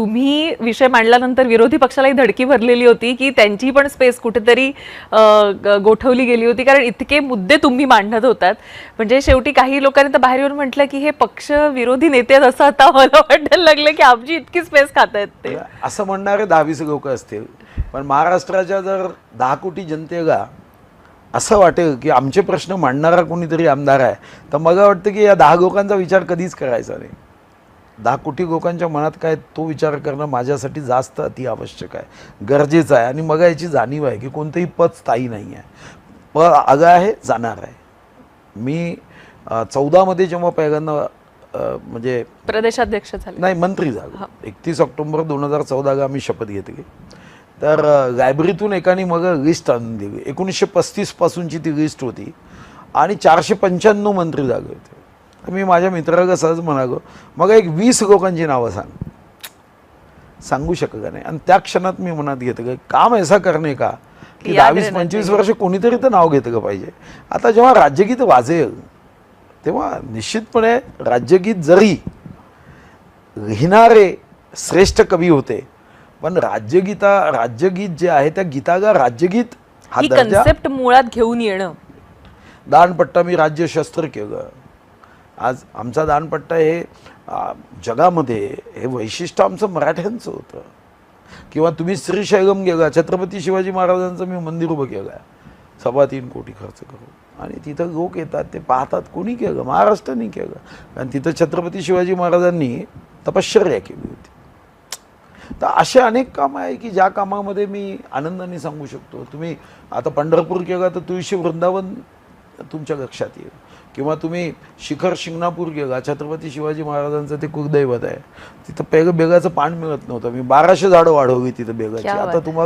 तुम्ही विषय मांडल्यानंतर विरोधी पक्षालाही धडकी भरलेली होती की त्यांची पण स्पेस कुठेतरी गोठवली गेली होती, कारण इतके मुद्दे तुम्ही मांडत होतात. म्हणजे शेवटी काही लोकांनी तर बाहेर येऊन म्हटलं की हे पक्ष विरोधी नेते आहेत, असं आता मला वाटायला लागलं की आमची इतकी स्पेस खातायत ते. असं म्हणणारे 10-20 लोक असतील, पण महाराष्ट्राच्या जर 10 कोटी जनतेला असं वाटेल की आमचे प्रश्न मांडणारा कोणीतरी आमदार आहे, तर मला वाटतं की या 10 लोकांचा विचार कधीच करायचा नाही. 10 कोटी लोकांच्या मनात काय तो विचार करणं माझ्यासाठी जास्त अति आवश्यक आहे, गरजेचं आहे. आणि मग याची जाणीव आहे की कोणतंही पद स्थायी नाही आहे, पद आगा आहे, जाणार आहे. मी 14 मध्ये जेव्हा पहिल्यांदा म्हणजे प्रदेशाध्यक्ष झाले नाही मंत्री झालो, 31 ऑक्टोबर 2014 आम्ही शपथ घेतली. तर लायब्ररीतून एकाने मग लिस्ट आणून दिली. 1935 पासूनची ती लिस्ट होती आणि 495 मंत्री झाले होते. तर मी माझ्या मित्राला सहज म्हणालो, मग एक 20 लोकांची नावं सांगू शकलं नाही. आणि त्या क्षणात मी मनात घेतलं, काम ऐसा करणे का की 22-25 वर्ष कोणीतरी तर नाव घेतलं पाहिजे. आता जेव्हा राज्यगीत वाजेल तेव्हा निश्चितपणे राज्यगीत जरी लिहिणारे श्रेष्ठ कवी होते, पण राज्यगीत जे आहे त्या गीताला राज्यगीत हा ही दर्जा, कन्सेप्ट मुळात घेऊन येणं. दानपट्टा मी राज्यशस्त्र केलं. आज आमचा दानपट्टा हे जगामध्ये हे वैशिष्ट्य आमचं मराठ्यांचं होतं. किंवा तुम्ही श्रीशैलम गेला, छत्रपती शिवाजी महाराजांचं मी मंदिर उभं केलं आहे 3.25 कोटी खर्च करून. आणि तिथं लोक येतात, ते पाहतात कोणी केलं, महाराष्ट्राने केलं. कारण तिथं छत्रपती शिवाजी महाराजांनी तपश्चर्या केली होती. तर असे अनेक कामं आहे की ज्या कामामध्ये मी आनंदाने सांगू शकतो. तुम्ही आता पंढरपूर केला तर तुळशी वृंदावन तुमच्या लक्षात येईल. किंवा तुम्ही शिखर शिंगणापूर गेला, छत्रपती शिवाजी महाराजांचं ते कुलदैवत आहे. तिथं पहिलं बेगाचं पान मिळत नव्हतं, मी 1200 झाडं वाढवली तिथं बेगाची. आता तुम्हाला